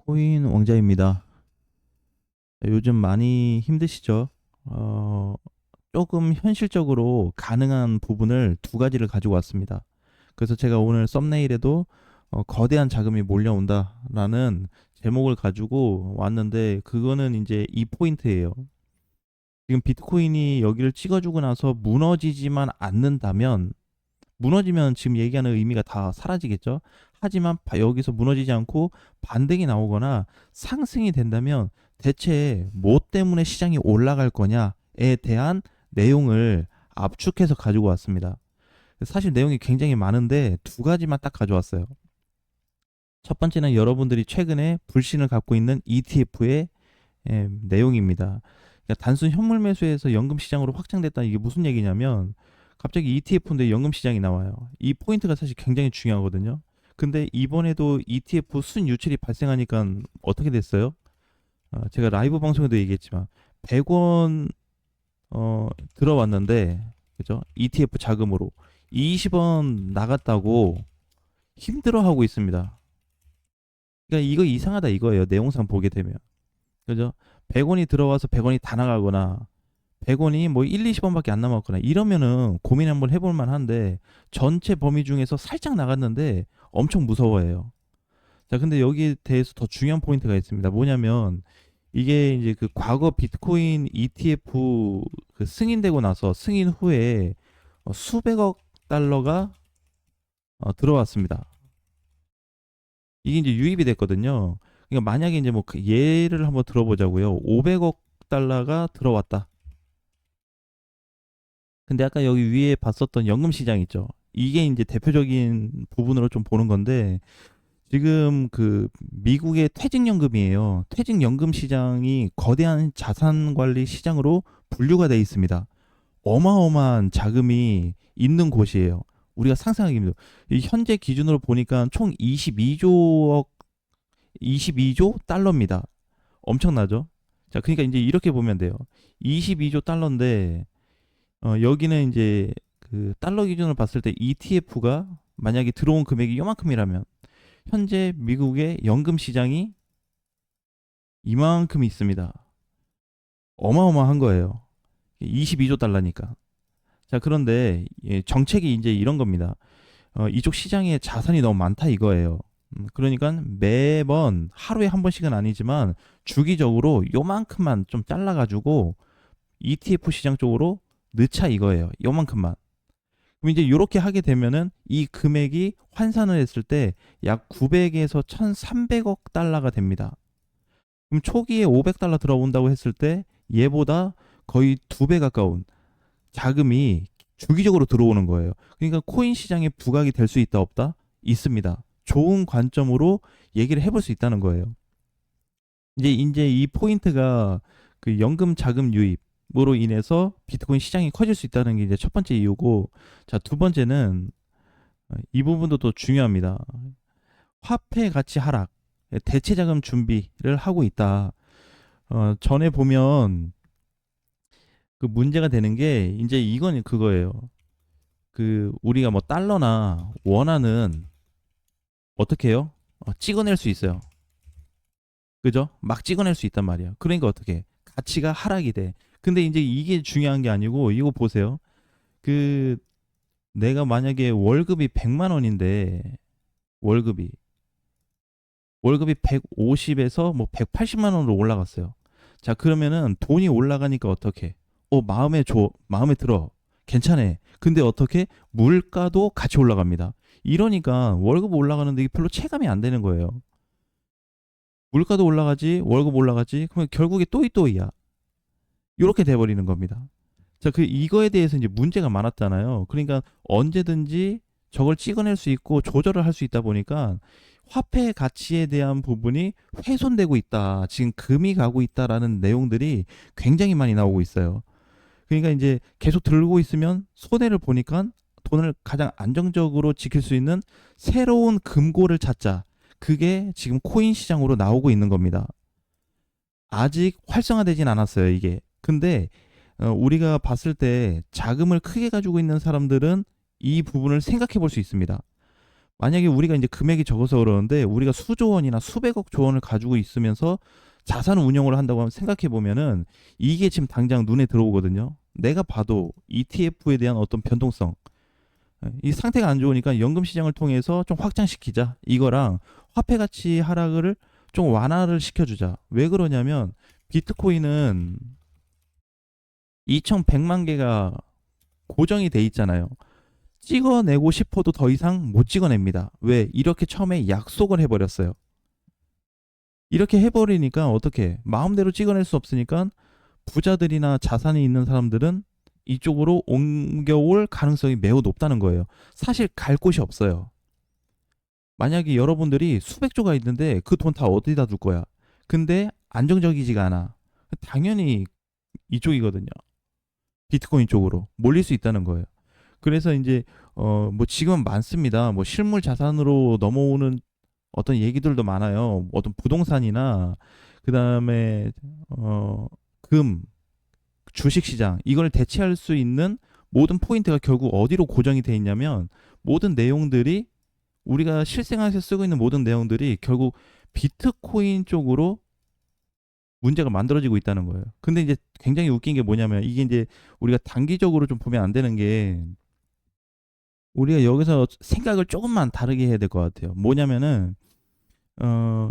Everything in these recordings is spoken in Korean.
비트코인 왕자입니다. 요즘 많이 힘드시죠? 어, 조금 현실적으로 가능한 부분을 두 가지를 가지고 왔습니다. 그래서 제가 오늘 썸네일에도 거대한 자금이 몰려온다라는 제목을 가지고 왔는데, 그거는 이제 이 포인트예요. 지금 비트코인이 여기를 찍어주고 나서 무너지지만 않는다면, 무너지면 지금 얘기하는 의미가 다 사라지겠죠. 하지만 여기서 무너지지 않고 반등이 나오거나 상승이 된다면 대체 뭐 때문에 시장이 올라갈 거냐에 대한 내용을 압축해서 가지고 왔습니다. 사실 내용이 굉장히 많은데 두 가지만 딱 가져왔어요. 첫 번째는 여러분들이 최근에 불신을 갖고 있는 ETF의 내용입니다. 그러니까 단순 현물 매수에서 연금 시장으로 확장됐다, 이게 무슨 얘기냐면, 갑자기 ETF인데 연금 시장이 나와요. 이 포인트가 사실 굉장히 중요하거든요. 근데 이번에도 ETF 순 유출이 발생하니까 어떻게 됐어요? 제가 라이브 방송에도 얘기했지만 100원 들어왔는데, 그죠? ETF 자금으로 20원 나갔다고 힘들어하고 있습니다. 그러니까 이거 이상하다 이거예요. 내용상 보게 되면. 그죠? 100원이 들어와서 100원이 다 나가거나 100원이 뭐 1, 20원밖에 안 남았거나 이러면은 고민 한번 해볼 만한데, 전체 범위 중에서 살짝 나갔는데 엄청 무서워해요. 자, 근데 여기에 대해서 더 중요한 포인트가 있습니다. 뭐냐면, 이게 이제 그 과거 비트코인 ETF 그 승인되고 나서 승인 후에 수백억 달러가 들어왔습니다. 이게 이제 유입이 됐거든요. 그러니까 만약에 이제 뭐그 예를 한번 들어보자고요. 500억 달러가 들어왔다. 근데 아까 여기 위에 봤었던 연금 시장 있죠. 이게 이제 대표적인 부분으로 좀 보는 건데, 지금 그 미국의 퇴직연금이에요. 퇴직연금 시장이 거대한 자산 관리 시장으로 분류가 돼 있습니다. 어마어마한 자금이 있는 곳이에요. 우리가 상상하기 힘들어요. 이 현재 기준으로 보니까 총 22조 달러입니다. 엄청나죠? 자, 그러니까 이제 이렇게 보면 돼요. 22조 달러인데, 여기는 이제 그 달러 기준으로 봤을 때 ETF가 만약에 들어온 금액이 요만큼이라면, 현재 미국의 연금 시장이 이만큼 있습니다. 어마어마한 거예요. 22조 달러니까. 자, 그런데 정책이 이제 이런 겁니다. 이쪽 시장에 자산이 너무 많다 이거예요. 그러니까 매번 하루에 한 번씩은 아니지만 주기적으로 요만큼만 좀 잘라가지고 ETF 시장 쪽으로 넣자 이거예요. 요만큼만. 그럼 이제 이렇게 하게 되면은 이 금액이 환산을 했을 때 약 900에서 1300억 달러가 됩니다. 그럼 초기에 500달러 들어온다고 했을 때 얘보다 거의 2배 가까운 자금이 주기적으로 들어오는 거예요. 그러니까 코인 시장에 부각이 될 수 있다 없다? 있습니다. 좋은 관점으로 얘기를 해볼 수 있다는 거예요. 이제 이 포인트가 그 연금 자금 유입으로 인해서 비트코인 시장이 커질 수 있다는 게 이제 첫 번째 이유고, 자, 두 번째는 이 부분도 또 중요합니다. 화폐 가치 하락, 대체 자금 준비를 하고 있다. 전에 보면 그 문제가 되는 게 이제 이건 그거예요. 그 우리가 뭐 달러나 원화는 어떻게 해요? 찍어낼 수 있어요. 그죠? 막 찍어낼 수 있단 말이야. 그러니까 어떻게 해? 가치가 하락이 돼. 근데 이제 이게 중요한 게 아니고, 이거 보세요. 그 내가 만약에 월급이 100만 원인데, 월급이 월급이 150에서 뭐 180만 원으로 올라갔어요. 자, 그러면은 돈이 올라가니까 어떻게? 마음에 들어. 괜찮아. 근데 어떻게? 물가도 같이 올라갑니다. 이러니까 월급 올라가는데 이게 별로 체감이 안 되는 거예요. 물가도 올라가지, 월급 올라가지, 그러면 결국에 또이또이야. 이렇게 돼버리는 겁니다. 자, 그 이거에 대해서 이제 문제가 많았잖아요. 그러니까 언제든지 저걸 찍어낼 수 있고 조절을 할 수 있다 보니까 화폐 가치에 대한 부분이 훼손되고 있다. 지금 금이 가고 있다라는 내용들이 굉장히 많이 나오고 있어요. 그러니까 이제 계속 들고 있으면 손해를 보니까 돈을 가장 안정적으로 지킬 수 있는 새로운 금고를 찾자. 그게 지금 코인 시장으로 나오고 있는 겁니다. 아직 활성화되진 않았어요, 이게. 근데 우리가 봤을 때 자금을 크게 가지고 있는 사람들은 이 부분을 생각해 볼 수 있습니다. 만약에 우리가 이제 금액이 적어서 그러는데 우리가 수조 원이나 수백억 조 원을 가지고 있으면서 자산 운용을 한다고 하면 생각해 보면은 이게 지금 당장 눈에 들어오거든요. 내가 봐도 ETF에 대한 어떤 변동성, 이 상태가 안 좋으니까 연금 시장을 통해서 좀 확장시키자. 이거랑 화폐 가치 하락을 좀 완화를 시켜주자. 왜 그러냐면 비트코인은 2,100만 개가 고정이 돼 있잖아요. 찍어내고 싶어도 더 이상 못 찍어냅니다. 왜? 이렇게 처음에 약속을 해버렸어요. 이렇게 해버리니까 어떻게 마음대로 찍어낼 수 없으니까 부자들이나 자산이 있는 사람들은 이쪽으로 옮겨올 가능성이 매우 높다는 거예요. 사실 갈 곳이 없어요. 만약에 여러분들이 수백조가 있는데 그 돈 다 어디다 둘 거야? 근데 안정적이지가 않아. 당연히 이쪽이거든요. 비트코인 쪽으로 몰릴 수 있다는 거예요. 그래서 이제 뭐 지금 많습니다. 뭐 실물 자산으로 넘어오는 어떤 얘기들도 많아요. 어떤 부동산이나 그다음에 금, 주식 시장 이걸 대체할 수 있는 모든 포인트가 결국 어디로 고정이 돼 있냐면 모든 내용들이 우리가 실생활에서 쓰고 있는 모든 내용들이 결국 비트코인 쪽으로 문제가 만들어지고 있다는 거예요. 근데 이제 굉장히 웃긴 게 뭐냐면 이게 이제 우리가 단기적으로 좀 보면 안 되는 게 우리가 여기서 생각을 조금만 다르게 해야 될 것 같아요. 뭐냐면은 어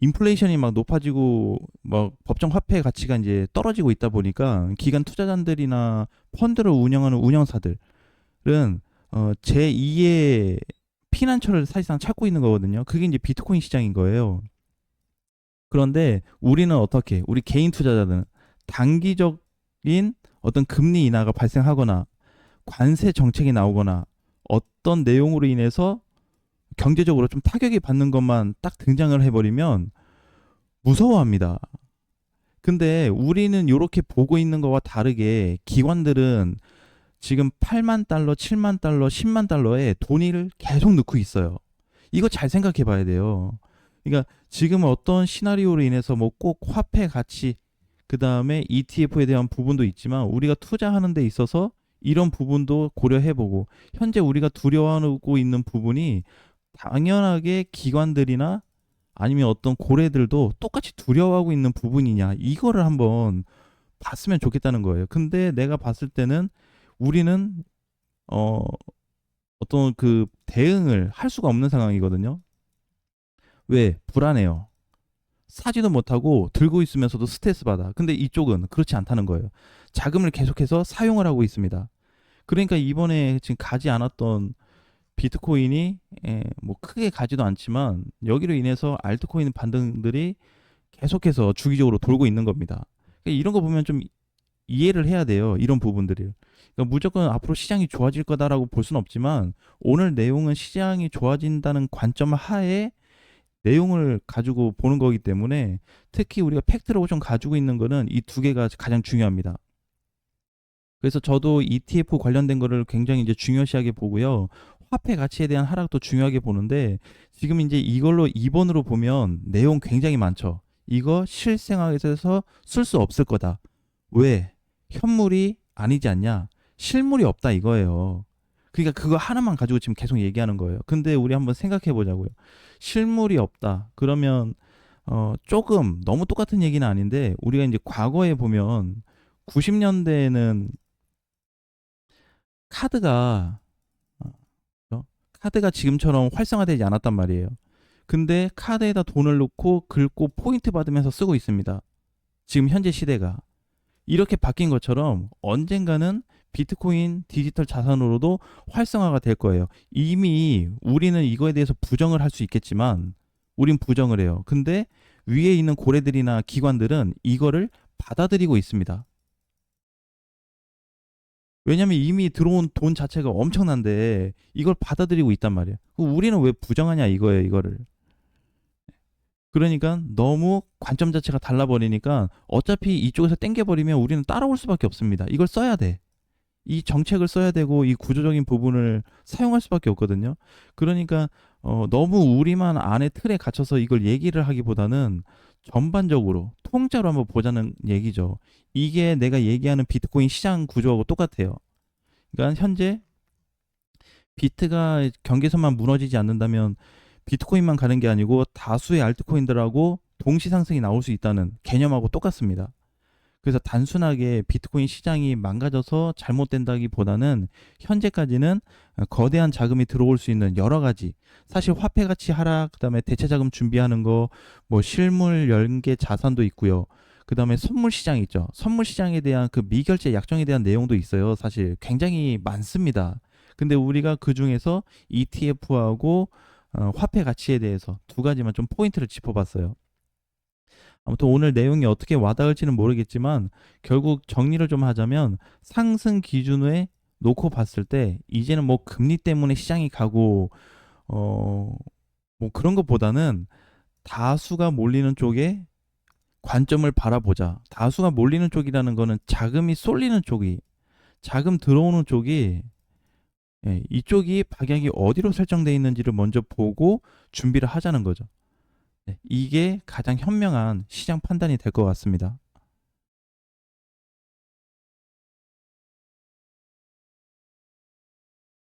인플레이션이 막 높아지고 막 법정 화폐 가치가 이제 떨어지고 있다 보니까 기관 투자자들이나 펀드를 운영하는 운영사들은 제2의 피난처를 사실상 찾고 있는 거거든요. 그게 이제 비트코인 시장인 거예요. 그런데 우리는 어떻게? 우리 개인 투자자들은 단기적인 어떤 금리 인하가 발생하거나 관세 정책이 나오거나 어떤 내용으로 인해서 경제적으로 좀 타격이 받는 것만 딱 등장을 해버리면 무서워합니다. 근데 우리는 이렇게 보고 있는 거와 다르게 기관들은 지금 8만 달러, 7만 달러, 10만 달러에 돈을 계속 넣고 있어요. 이거 잘 생각해 봐야 돼요. 그러니까 지금 어떤 시나리오로 인해서 뭐 꼭 화폐 가치, 그 다음에 ETF에 대한 부분도 있지만 우리가 투자하는 데 있어서 이런 부분도 고려해보고 현재 우리가 두려워하고 있는 부분이 당연하게 기관들이나 아니면 어떤 고래들도 똑같이 두려워하고 있는 부분이냐 이거를 한번 봤으면 좋겠다는 거예요. 근데 내가 봤을 때는 우리는 어 어떤 그 대응을 할 수가 없는 상황이거든요. 왜? 불안해요. 사지도 못하고 들고 있으면서도 스트레스 받아. 근데 이쪽은 그렇지 않다는 거예요. 자금을 계속해서 사용을 하고 있습니다. 그러니까 이번에 지금 가지 않았던 비트코인이 뭐 크게 가지도 않지만 여기로 인해서 알트코인 반등들이 계속해서 주기적으로 돌고 있는 겁니다. 그러니까 이런 거 보면 좀 이해를 해야 돼요. 이런 부분들을. 그러니까 무조건 앞으로 시장이 좋아질 거다라고 볼 수는 없지만 오늘 내용은 시장이 좋아진다는 관점 하에 내용을 가지고 보는 거기 때문에 특히 우리가 팩트로 좀 가지고 있는 거는 이 두 개가 가장 중요합니다. 그래서 저도 ETF 관련된 거를 굉장히 이제 중요시하게 보고요. 화폐 가치에 대한 하락도 중요하게 보는데 지금 이제 이걸로 2번으로 보면 내용 굉장히 많죠. 이거 실생활에서 쓸 수 없을 거다. 왜? 현물이 아니지 않냐? 실물이 없다 이거예요. 그러니까 그거 하나만 가지고 지금 계속 얘기하는 거예요. 근데 우리 한번 생각해 보자고요. 실물이 없다. 그러면 조금 너무 똑같은 얘기는 아닌데 우리가 이제 과거에 보면 90년대에는 카드가 카드가 지금처럼 활성화되지 않았단 말이에요. 근데 카드에다 돈을 넣고 긁고 포인트 받으면서 쓰고 있습니다. 지금 현재 시대가 이렇게 바뀐 것처럼 언젠가는 비트코인 디지털 자산으로도 활성화가 될 거예요. 이미 우리는 이거에 대해서 부정을 할 수 있겠지만 우린 부정을 해요. 근데 위에 있는 고래들이나 기관들은 이거를 받아들이고 있습니다. 왜냐면 이미 들어온 돈 자체가 엄청난데 이걸 받아들이고 있단 말이에요. 우리는 왜 부정하냐 이거예요, 이거를. 그러니까 너무 관점 자체가 달라버리니까 어차피 이쪽에서 땡겨버리면 우리는 따라올 수밖에 없습니다. 이걸 써야 돼. 이 정책을 써야 되고 이 구조적인 부분을 사용할 수밖에 없거든요. 그러니까 너무 우리만 안에 틀에 갇혀서 이걸 얘기를 하기보다는 전반적으로 통째로 한번 보자는 얘기죠. 이게 내가 얘기하는 비트코인 시장 구조하고 똑같아요. 그러니까 현재 비트가 경계선만 무너지지 않는다면 비트코인만 가는 게 아니고 다수의 알트코인들하고 동시 상승이 나올 수 있다는 개념하고 똑같습니다. 그래서 단순하게 비트코인 시장이 망가져서 잘못된다기보다는 현재까지는 거대한 자금이 들어올 수 있는 여러 가지, 사실 화폐 가치 하락, 그다음에 대체 자금 준비하는 거, 뭐 실물 연계 자산도 있고요. 그다음에 선물 시장 있죠. 선물 시장에 대한 그 미결제 약정에 대한 내용도 있어요. 사실 굉장히 많습니다. 근데 우리가 그 중에서 ETF하고 화폐 가치에 대해서 두 가지만 좀 포인트를 짚어봤어요. 아무튼 오늘 내용이 어떻게 와닿을지는 모르겠지만 결국 정리를 좀 하자면, 상승 기준에 놓고 봤을 때 이제는 뭐 금리 때문에 시장이 가고 뭐 그런 것보다는 다수가 몰리는 쪽에 관점을 바라보자. 다수가 몰리는 쪽이라는 거는 자금이 쏠리는 쪽이, 자금 들어오는 쪽이, 이쪽이 방향이 어디로 설정되어 있는지를 먼저 보고 준비를 하자는 거죠. 이게 가장 현명한 시장 판단이 될 것 같습니다.